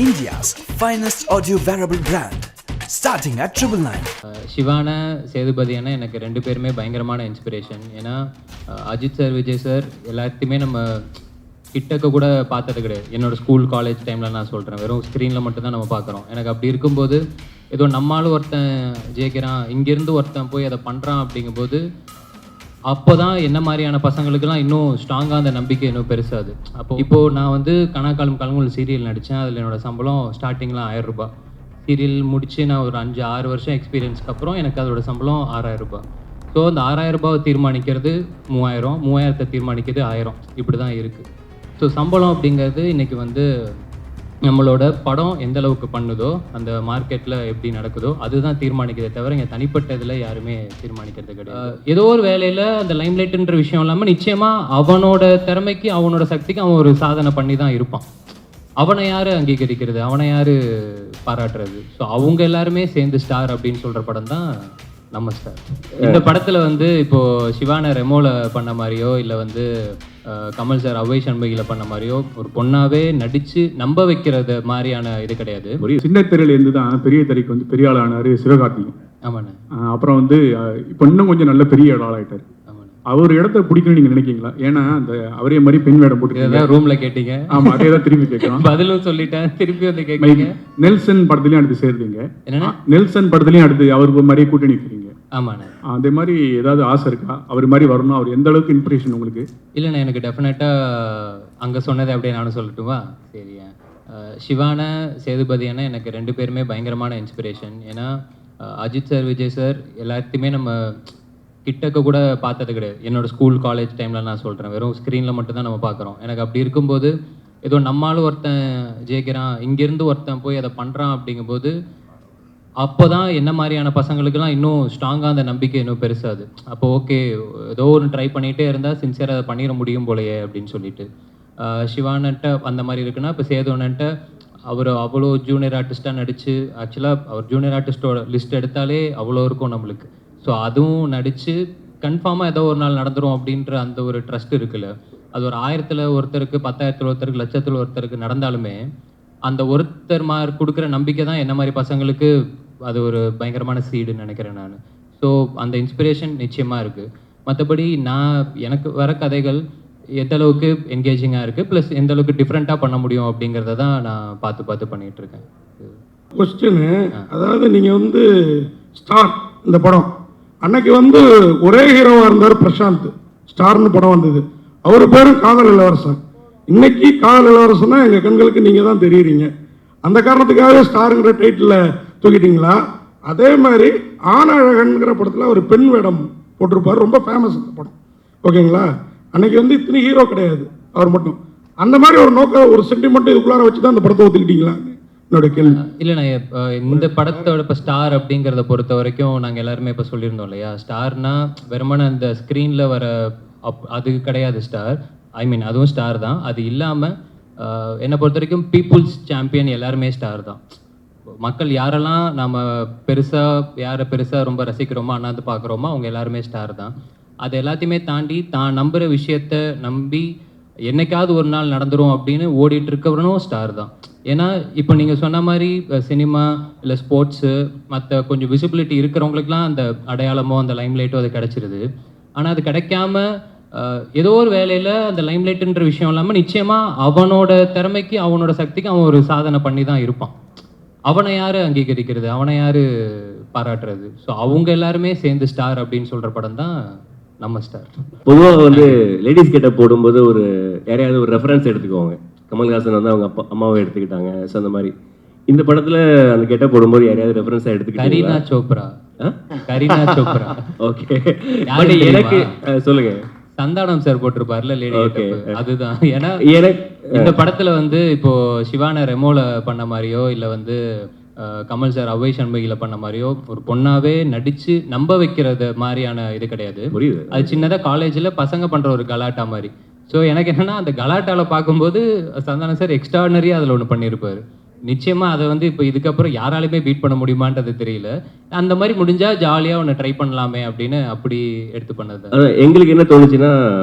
India's finest audio wearable brand, starting at 999. சிவான Sethupathi அண்ணா எனக்கு ரெண்டு பேருமே பயங்கரமான இன்ஸ்பிரேஷன். ஏன்னா அஜித் சார், விஜய் சார் எல்லாத்தையுமே நம்ம கிட்டக்க கூட பார்த்தது கிடையாது. என்னோடய ஸ்கூல் காலேஜ் டைமில் நான் சொல்கிறேன், வெறும் ஸ்க்ரீனில் மட்டும்தான் நம்ம பார்க்குறோம். எனக்கு அப்படி இருக்கும்போது ஏதோ நம்மளாலும் ஒருத்தன் ஜெயிக்கிறான், இங்கேருந்து ஒருத்தன் போய் அதை பண்ணுறான் அப்படிங்கும்போது அப்போ தான் என்ன மாதிரியான பசங்களுக்கெல்லாம் இன்னும் ஸ்ட்ராங்காக அந்த நம்பிக்கை இன்னும் பெருசாது. இப்போது நான் வந்து கனாக்காலம் கலங்குள் சீரியல் நடித்தேன். அதில் என்னோடய சம்பளம் ஸ்டார்டிங்கில் 1000 ரூபாய். சீரியல் முடித்து நான் ஒரு 5-6 வருஷம் எக்ஸ்பீரியன்ஸ்க்கு அப்புறம் எனக்கு அதோட சம்பளம் 6000 ரூபாய். ஸோ அந்த 6000 ரூபாவை தீர்மானிக்கிறது 3000, 3000 தீர்மானிக்கிறது 1000, இப்படி தான் இருக்குது. ஸோ சம்பளம் அப்படிங்கிறது இன்றைக்கி வந்து நம்மளோட படம் எந்த அளவுக்கு பண்ணுதோ, அந்த மார்க்கெட்டில் எப்படி நடக்குதோ அதுதான் தீர்மானிக்கிறதே தவிர இங்கே தனிப்பட்ட இதில் யாருமே தீர்மானிக்கிறது கிடையாது. ஏதோ ஒரு வேலையில் அந்த லைம்லைட்டுன்ற விஷயம் இல்லாமல் நிச்சயமாக அவனோட திறமைக்கு, அவனோட சக்திக்கு அவன் ஒரு சாதனை பண்ணி தான் இருப்பான். அவனை யார் அங்கீகரிக்கிறது, அவனை யார் பாராட்டுறது? ஸோ அவங்க எல்லாருமே சேர்ந்து ஸ்டார் அப்படின்னு சொல்கிற படம் தான் நம்ம ஸ்டார். இந்த படத்தில் வந்து இப்போது சிவான ரெமோவில் பண்ண மாதிரியோ இல்லை வந்து கமல் சார் அவ்வை சண்முகியில் பண்ண மாதிரியோ ஒரு பொண்ணாவே நடித்து நம்ப வைக்கிறது மாதிரியான இது கிடையாது. ஒரு சின்ன திரையிலேருந்து தான் பெரிய திரைக்கு வந்து பெரிய ஆளானார் சிவகார்த்திகேயன். ஆமாண்ணே. அப்புறம் வந்து இப்போ இன்னும் கொஞ்சம் நல்ல பெரிய ஆளாயிட்டார். அவர் இடத்த பிடிக்கணும்னு நீங்க நினைக்கிறீங்களா? ஏன்னா அந்த அவரே மாதிரி பெண் வேடம் போட்டு ரூம்ல கேட்டீங்க. ஆமா, அதே தான் திருப்பி கேட்கலாம். பதிலும் சொல்லிட்டேன், திருப்பி வந்து கேட்குறீங்க. நெல்சன் படத்துலயும் அடுத்து சேர்ந்தீங்க. என்னன்னா நெல்சன் படத்துலயும் அடுத்து அவருக்கு மாதிரியே கூட்டணி இருக்கிறீங்க. ஆமாண்ணே. அதே மாதிரி ஏதாவது ஆசை இருக்கா அவர் மாதிரி வரணும்? அவர் எந்த அளவுக்கு இன்ஸ்பிரேஷன் உங்களுக்கு? இல்லைண்ணா, எனக்கு டெஃபினட்டாக அங்கே சொன்னதை அப்படியே நானும் சொல்லட்டுமா? சரி. சிவான சேதுபதி அண்ணா எனக்கு ரெண்டு பேருமே பயங்கரமான இன்ஸ்பிரேஷன். ஏன்னா அஜித் சார், விஜய் சார் எல்லாத்தையுமே நம்ம கிட்டக்க கூட பார்த்தது கிடையாது. என்னோடய ஸ்கூல் காலேஜ் டைமில் நான் சொல்கிறேன், வெறும் ஸ்க்ரீனில் மட்டும்தான் நம்ம பார்க்குறோம். எனக்கு அப்படி இருக்கும்போது ஏதோ நம்மளாலும் ஒருத்தன் ஜெயிக்கிறான், இங்கேருந்து ஒருத்தன் போய் அதை பண்ணுறான் அப்படிங்கும்போது அப்போ தான் என்ன மாதிரியான பசங்களுக்கெல்லாம் இன்னும் ஸ்ட்ராங்காக அந்த நம்பிக்கை இன்னும் பெருசாது. அப்போ ஓகே, ஏதோ ஒன்று ட்ரை பண்ணிகிட்டே இருந்தால் சின்சியராக அதை பண்ணிட முடியும் போலையே அப்படின்னு சொல்லிட்டு சிவானன்ட்ட அந்த மாதிரி இருக்குன்னா, இப்போ சேதுவனன்ட்ட அவர் அவ்வளோ ஜூனியர் ஆர்டிஸ்ட்டாக நடித்து, ஆக்சுவலாக அவர் ஜூனியர் ஆர்டிஸ்ட்டோட லிஸ்ட் எடுத்தாலே அவ்வளோ இருக்கும் நம்மளுக்கு. ஸோ அதுவும் நடித்து கன்ஃபார்மாக ஏதோ ஒரு நாள் நடந்துடும் அப்படின்ற அந்த ஒரு ட்ரஸ்ட் இருக்குல்ல, அது ஒரு 1000ல் ஒருத்தருக்கு, 10,000ல் ஒருத்தருக்கு, லட்சத்தில் ஒருத்தருக்கு நடந்தாலுமே அந்த ஒருத்தர் மாதிரி கொடுக்குற நம்பிக்கை தான் என்ன மாதிரி பசங்களுக்கு அது ஒரு பயங்கரமான சீடுன்னு நினைக்கிறேன் நான். ஸோ அந்த இன்ஸ்பிரேஷன் நிச்சயமாக இருக்குது. மற்றபடி நான் எனக்கு வர கதைகள் எந்த அளவுக்கு என்கேஜிங்காக இருக்குது, ப்ளஸ் எந்த அளவுக்கு டிஃப்ரெண்ட்டாக பண்ண முடியும் அப்படிங்கிறத தான் நான் பார்த்து பண்ணிகிட்ருக்கேன். கொஸ்டின், அதாவது நீங்கள் வந்து ஸ்டார் இந்த படம் அன்னைக்கு வந்து ஒரே ஹீரோவாக இருந்தார் பிரசாந்த். ஸ்டார்னு படம் வந்தது, அவர் பேரும் காதல் இளவரசன். இன்னைக்கு காதல் இளவரசன்னா எங்கள் கண்களுக்கு நீங்கள் தான் தெரியுறீங்க. அந்த காரணத்துக்காகவே ஸ்டாருங்கிற டைட்டில் தூக்கிட்டீங்களா? அதே மாதிரி ஆனழகன்கிற படத்தில் ஒரு பெண் வேடம் போட்டிருப்பார், ரொம்ப ஃபேமஸ் அந்த படம். ஓகேங்களா? அன்னைக்கு வந்து இத்தனை ஹீரோ கிடையாது, அவர் மட்டும். அந்த மாதிரி ஒரு நோக்கம், ஒரு சென்டிமெண்ட் இதுக்குள்ளார வச்சு தான் அந்த படத்தை ஒத்துக்கிட்டீங்களா? இல்லைண்ணா, இந்த படத்தோட இப்போ ஸ்டார் அப்படிங்கிறத பொறுத்த வரைக்கும் நாங்கள் எல்லாருமே இப்போ சொல்லியிருந்தோம் இல்லையா, ஸ்டார்னா வெறுமன அந்த ஸ்க்ரீனில் வர அது கிடையாது ஸ்டார். ஐ மீன் அதுவும் ஸ்டார் தான். அது இல்லாமல் என்னை பொறுத்த வரைக்கும் பீப்புள்ஸ் சாம்பியன் எல்லாருமே ஸ்டார் தான். மக்கள் யாரெல்லாம் நம்ம யாரை பெருசாக ரொம்ப ரசிக்கிறோமோ, அண்ணாந்து பார்க்குறோமோ, அவங்க எல்லாருமே ஸ்டார் தான். அது எல்லாத்தையுமே தாண்டி தான் நம்புகிற விஷயத்த நம்பி என்னைக்காவது ஒரு நாள் நடந்துரும் அப்படின்னு ஓடிட்டு இருக்கவனும் ஸ்டார் தான். ஏன்னா இப்போ நீங்கள் சொன்ன மாதிரி சினிமா இல்லை ஸ்போர்ட்ஸு மற்ற கொஞ்சம் விசிபிலிட்டி இருக்கிறவங்களுக்குலாம் அந்த அடையாளமோ அந்த லைம்லைட்டோ அது கிடச்சிருது. ஆனால் அது கிடைக்காம ஏதோ ஒரு வேலையில் அந்த லைம்லைட்டுன்ற விஷயம் இல்லாமல் நிச்சயமாக அவனோட திறமைக்கு, அவனோட சக்திக்கு அவன் ஒரு சாதனை பண்ணி தான் இருப்பான். அவனை யார் அங்கீகரிக்கிறது, அவனை யார் பாராட்டுறது? ஸோ அவங்க எல்லாருமே சேர்ந்து ஸ்டார் அப்படின்னு சொல்கிற படம் தான் நம்ம ஸ்டார். பொதுவாக வந்து லேடிஸ் கிட்ட போடும்போது யாரையாவது ஒரு ரெஃபரன்ஸ் எடுத்துக்குவாங்க. கமல்ஹாசன் வந்து அவங்க அம்மாவை எடுத்துக்கிட்டாங்க. ஸோ அந்த மாதிரி இந்த படத்தில் அந்த கெட்ட போடும்போது யாரையாவது ரெஃபரன்ஸாக எடுத்துக்கிட்டாங்க? கரீனா சோப்ரா. ஓகே, எனக்கு சொல்லுங்க. சந்தானம் சார் போட்டிருப்பார்ல லேடி, அதுதான். ஏன்னா இந்த படத்துல வந்து இப்போ சிவான ரெமோல பண்ண மாதிரியோ இல்லை வந்து கமல் சார் அவ்வை சண்முகியில் பண்ண மாதிரியோ ஒரு பொண்ணாவே நடிச்சு நம்ப வைக்கிறது மாதிரியான இது கிடையாது. அது சின்னதாக காலேஜில் பசங்க பண்ணுற ஒரு கலாட்டா மாதிரி. ஸோ எனக்கு என்னன்னா அந்த கலாட்டாவில் பார்க்கும்போது சந்தானம் சார் எக்ஸ்ட்ராடனரியாக அதில் ஒன்று பண்ணியிருப்பார். நிச்சயமாக அதை வந்து இப்போ இதுக்கப்புறம் யாராலுமே பீட் பண்ண முடியுமான்றது தெரியல. அந்த மாதிரி முடிஞ்சால் ஜாலியாக ஒன்று ட்ரை பண்ணலாமே அப்படின்னு அப்படி எடுத்து பண்ணது. அதான் எங்களுக்கு என்ன தோணுச்சுன்னா,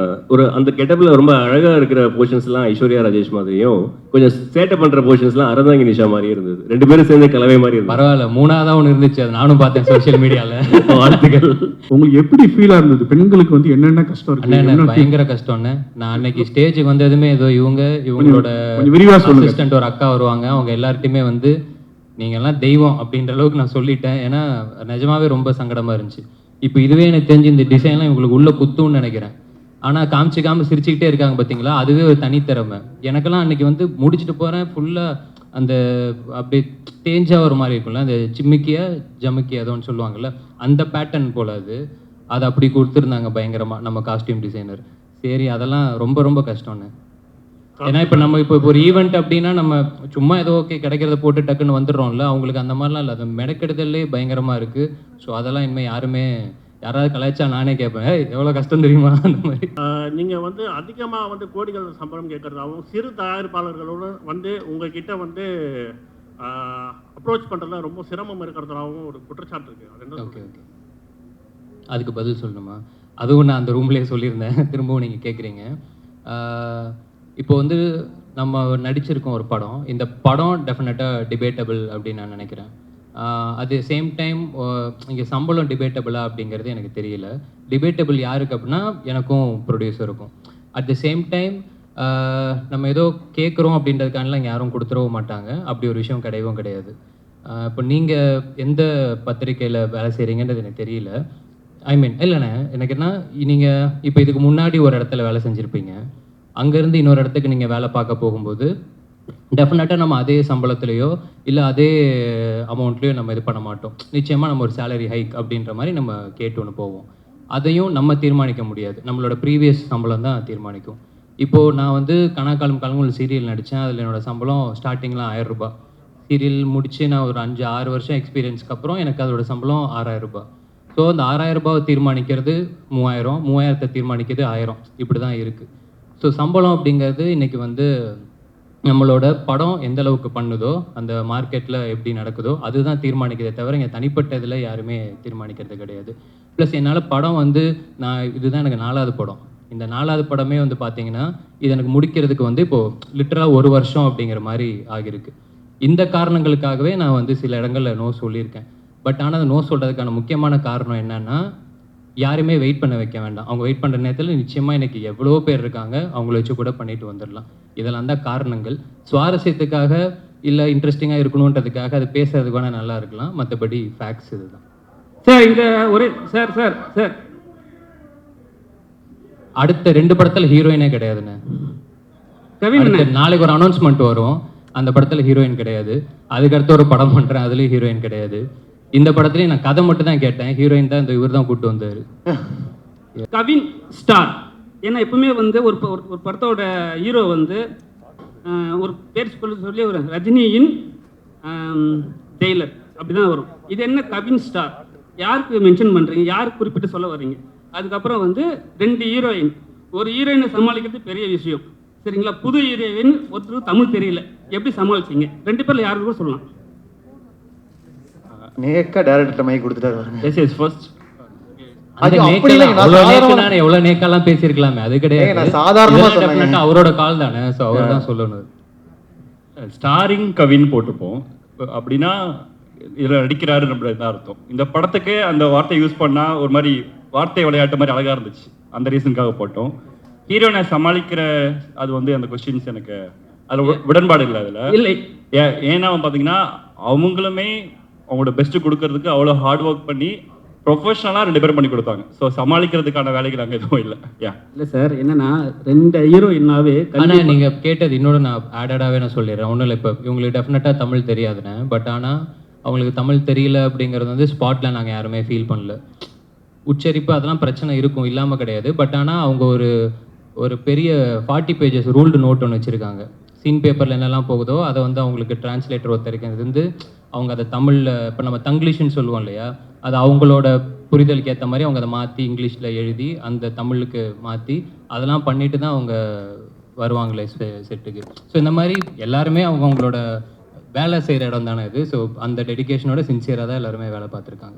ஒரு அந்த கெட்டப்பில் ரொம்ப அழகாக இருக்கிற போர்ஷன்ஸ்லாம் ஐஸ்வர்யா ராஜேஷ் மாதிரியும், கொஞ்சம் சேட்டை பண்ணுற போர்ஷன்ஸ்லாம் அறந்தாங்கி நிஷா மாதிரி இருந்தது. 2 பேரும் சேர்ந்து கலவை மாதிரி இருந்தது. பரவாயில்ல, 3ஆவதா ஒன்று இருந்துச்சு, அது நானும் பார்த்தேன் சோஷியல் மீடியாவில். வாழ்த்துக்கள். உங்களுக்கு எப்படி ஃபீலாக இருந்தது? பெண்களுக்கு வந்து என்னென்ன கஷ்டம் அண்ணா இருக்கு? பயங்கர கஷ்டம்னு. நான் அன்னைக்கு ஸ்டேஜுக்கு வந்ததுமே ஏதோ இவங்களோட கொஞ்சம் விரிவா சொல்லுங்க. அசிஸ்டன்ட் ஒரு அக்கா வருவாங்க, அவங்க எல்லார்ட்டையுமே வந்து நீங்கள்லாம் தெய்வம் அப்படின்ற அளவுக்கு நான் சொல்லிட்டேன். ஏன்னா நிஜமாவே ரொம்ப சங்கடமாக இருந்துச்சு. இப்போ இதுவே எனக்கு தெரிஞ்சு இந்த டிசைன்லாம் இவங்களுக்கு உள்ள குத்துன்னு நினைக்கிறேன். ஆனால் காமிச்சிக்காமல் சிரிச்சுக்கிட்டே இருக்காங்க பார்த்தீங்களா, அதுவே ஒரு தனித்திறமை. எனக்கெல்லாம் அன்னைக்கு வந்து முடிச்சுட்டு போகிறேன் ஃபுல்லாக அந்த அப்படியே தேஞ்சாக ஒரு மாதிரி இருக்கும்ல, அந்த சிம்மிக்கியா ஜமுக்கியா ஏதோன்னு சொல்லுவாங்கள்ல, அந்த பேட்டர்ன் போல் அது அப்படி கொடுத்துருந்தாங்க பயங்கரமாக நம்ம காஸ்டியூம் டிசைனர். சரி, அதெல்லாம் ரொம்ப ரொம்ப கஷ்டம்னு. ஏன்னா இப்போ நம்ம இப்போ ஒரு ஈவெண்ட் அப்படின்னா நம்ம சும்மா ஏதோ ஓகே கிடைக்கிறத போட்டு டக்குன்னு வந்துடுறோம்ல, அவங்களுக்கு அந்த மாதிரிலாம் இல்லை. அது மெனக்கெடுதல்லே பயங்கரமாக இருக்குது. ஸோ அதெல்லாம் இனிமேல் யாராவது கலாய்ச்சா நானே கேட்பேன், எவ்வளோ கஷ்டம் தெரியுமா அந்த மாதிரி. நீங்கள் வந்து அதிகமாக வந்து கோடிகள் சம்பளம் கேட்குறதாகவும் சிறு தயாரிப்பாளர்களோட வந்து உங்ககிட்ட வந்து அப்ரோச் பண்ணுறதுல ரொம்ப சிரமம் இருக்கிறதாகவும் ஒரு குற்றச்சாட்டு இருக்குது. அது என்ன? ஓகே ஓகே, அதுக்கு பதில் சொல்லணுமா? அதுவும் நான் அந்த ரூம்லேயே சொல்லியிருந்தேன், திரும்பவும் நீங்கள் கேட்குறீங்க. இப்போ வந்து நம்ம நடிச்சிருக்கோம் ஒரு படம். இந்த படம் டெஃபினட்டாக டிபேட்டபிள் அப்படின்னு நான் நினைக்கிறேன். அது சேம் டைம் இங்கே சம்பளம் டிபேட்டபிளா அப்படிங்கிறது எனக்கு தெரியல. டிபேட்டபிள் யாருக்கு அப்படின்னா எனக்கும் ப்ரொடியூசருக்கும். அட் த சேம் டைம் நம்ம ஏதோ கேட்குறோம் அப்படின்றதுக்கானலாம் இங்கே யாரும் கொடுத்துடவும் மாட்டாங்க. அப்படி ஒரு விஷயம் கிடையவும் கிடையாது. இப்போ நீங்கள் எந்த பத்திரிக்கையில் வேலை செய்கிறீங்கன்றது எனக்கு தெரியல. ஐ மீன் இல்லைண்ணே, எனக்கு என்ன, நீங்கள் இப்போ இதுக்கு முன்னாடி ஒரு இடத்துல வேலை செஞ்சுருப்பீங்க, அங்கேருந்து இன்னொரு இடத்துக்கு நீங்கள் வேலை பார்க்க போகும்போது டெஃபினட்டாக நம்ம அதே சம்பளத்துலேயோ இல்லை அதே அமௌண்ட்லேயோ நம்ம இது பண்ண மாட்டோம். நிச்சயமாக நம்ம ஒரு சேலரி ஹைக் அப்படின்ற மாதிரி நம்ம கேட்டு ஒன்று போவோம். அதையும் நம்ம தீர்மானிக்க முடியாது, நம்மளோட ப்ரீவியஸ் சம்பளம் தான் தீர்மானிக்கும். இப்போது நான் வந்து கணக்காலம் காலங்கள் சீரியல் நடித்தேன். அதில் என்னோடய சம்பளம் ஸ்டார்டிங்லாம் 1000 ரூபாய். சீரியல் முடித்து நான் ஒரு 5-6 வருஷம் எக்ஸ்பீரியன்ஸ்க்கு அப்புறம் எனக்கு அதோட சம்பளம் 6000 ரூபாய். ஸோ அந்த 6000 ரூபாவை தீர்மானிக்கிறது 3000, 3000த்தை தீர்மானிக்கிறது 1000, இப்படி தான் இருக்குது. ஸோ சம்பளம் அப்படிங்கிறது இன்றைக்கி வந்து நம்மளோட படம் எந்த அளவுக்கு பண்ணுதோ, அந்த மார்க்கெட்டில் எப்படி நடக்குதோ அதுதான் தீர்மானிக்கிறதே தவிர இங்கே தனிப்பட்ட இதில் யாருமே தீர்மானிக்கிறது கிடையாது. ப்ளஸ் என்னால் படம் வந்து இதுதான் எனக்கு 4வது படம். இந்த 4வது படமே வந்து பார்த்தீங்கன்னா இது எனக்கு முடிக்கிறதுக்கு வந்து இப்போது லிட்டரலாக 1 வருஷம் அப்படிங்கிற மாதிரி ஆகியிருக்கு. இந்த காரணங்களுக்காகவே நான் வந்து சில இடங்களில் நோ சொல்லியிருக்கேன். பட் ஆனால் அது நோ சொல்கிறதுக்கான முக்கியமான காரணம் என்னென்னா, யாருமே வெயிட் பண்ண வைக்க வேண்டாம். அவங்க வெயிட் பண்ணுற நேரத்தில் நிச்சயமாக இன்றைக்கி எவ்வளோ பேர் இருக்காங்க, அவங்கள வச்சு கூட பண்ணிட்டு வந்துடலாம். இதெல்லாம் தான் காரணங்கள். சுவாரஸ்யத்துக்காக இல்லை இன்ட்ரெஸ்டிங்காக இருக்கணுன்றதுக்காக அது பேசுறதுக்கு வேணால் நல்லா இருக்கலாம், மற்றபடி ஃபேக்ட்ஸ் இதுதான். சார் இங்கே ஒரே சார் சார் சார் அடுத்த 2 படத்தில் ஹீரோயினே கிடையாதுண்ணே. நாளைக்கு ஒரு அனௌன்ஸ்மெண்ட் வரும், அந்த படத்தில் ஹீரோயின் கிடையாது. அதுக்கடுத்து ஒரு படம் பண்ணுறேன், அதுலேயும் ஹீரோயின் கிடையாது. இந்த படத்துலேயும் நான் கதை மட்டும் தான் கேட்டேன், ஹீரோயின் தான் இந்த இவர் தான் கூப்பிட்டு வந்தார். கவின் ஸ்டார். ஏன்னா எப்பவுமே வந்து ஒரு படத்தோட ஹீரோ வந்து ஒரு பேர் சொல்லி ஒரு ரஜினியின் ஜெயிலர் அப்படி தான் வரும். இது என்ன கவின் ஸ்டார்? யாருக்கு மென்ஷன் பண்ணுறீங்க? யாருக்கு குறிப்பிட்டு சொல்ல வர்றீங்க? அதுக்கப்புறம் வந்து 2 ஹீரோயின். ஒரு ஹீரோயினை சமாளிக்கிறது பெரிய விஷயம், சரிங்களா? புது ஹீரோயின், ஒருத்தர் தமிழ் தெரியல, எப்படி சமாளிச்சிங்க? 2 பேரில் யாருக்கு கூட சொல்லலாம். நேக்கா டைரக்டர் மைக் கொடுத்துட்டாரு பாருங்க. எஸ் எஸ் ஃபர்ஸ்ட் எவ்வளவு நேக்கெல்லாம் பேசியிருக்கலாமே, அது கிடையாது. நான் சாதாரணமா சொன்னேன், அவரோட கால் தானே, ஸோ அவர் தான் சொல்லணும். ஸ்டாரிங் கவின் போட்டுப்போம் அப்படின்னா இதில் நடிக்கிறாரு நம்மளுக்கு தான் அர்த்தம். இந்த படத்துக்கு அந்த வார்த்தை யூஸ் பண்ணால் ஒரு மாதிரி வார்த்தை விளையாட்டு மாதிரி அழகாக இருந்துச்சு, அந்த ரீசனுக்காக போட்டோம். ஹீரோனை சமாளிக்கிற அது வந்து அந்த கொஸ்டின்ஸ் எனக்கு அதில் உடன்பாடு இல்லை. அதில் இல்லை, ஏன்னா பார்த்தீங்கன்னா அவங்களுமே அவங்களோட பெஸ்ட்டு கொடுக்கறதுக்கு அவ்வளோ ஹார்ட் ஒர்க் பண்ணி ப்ரொஃபஷனலாக 2 பேரும் பண்ணி கொடுத்தாங்க. ஸோ சமாளிக்கிறதுக்கான வேலைகள் அங்கே எதுவும் இல்லை. இல்லை சார், என்னன்னா 2 ஹீரோயின்னாவே. ஆனால் நீங்கள் கேட்டது இன்னொரு நான் ஆடடாகவே நான் சொல்லிடுறேன். ஒன்றும் இல்லை, இப்போ இவங்களுக்கு டெஃபினட்டாக தமிழ் தெரியாதுண்ணே. பட் ஆனால் அவங்களுக்கு தமிழ் தெரியல அப்படிங்கிறது வந்து ஸ்பாட்டில் நாங்கள் யாருமே ஃபீல் பண்ணல. உச்சரிப்பு அதெல்லாம் பிரச்சனை இருக்கும், இல்லாமல் கிடையாது. பட் ஆனால் அவங்க ஒரு பெரிய 40 பேஜஸ் ரூல்டு நோட் ஒன்று வச்சுருக்காங்க. சீன் பேப்பரில் என்னெல்லாம் போகுதோ அதை வந்து அவங்களுக்கு டிரான்ஸ்லேட்டர் ஒருத்தருக்கு இருந்து அவங்க அதை தமிழில், இப்போ நம்ம தங்கிலீஷ்னு சொல்லுவோம் இல்லையா, அது அவங்களோட புரிதலுக்கு ஏற்ற மாதிரி அவங்க அதை மாற்றி இங்கிலீஷில் எழுதி அந்த தமிழுக்கு மாற்றி அதெல்லாம் பண்ணிட்டு தான் அவங்க வருவாங்களே செட்டுக்கு. ஸோ இந்த மாதிரி எல்லாருமே அவங்களோட வேலை செய்கிற இடம் தானே இது. ஸோ அந்த டெடிகேஷனோட சின்சியராக தான் எல்லாருமே வேலை பார்த்துருக்காங்க.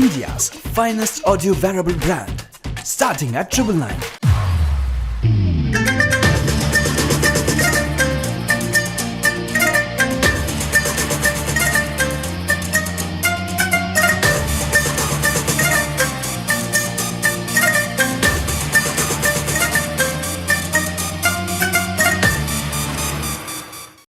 India's finest audio wearable brand, starting at 999.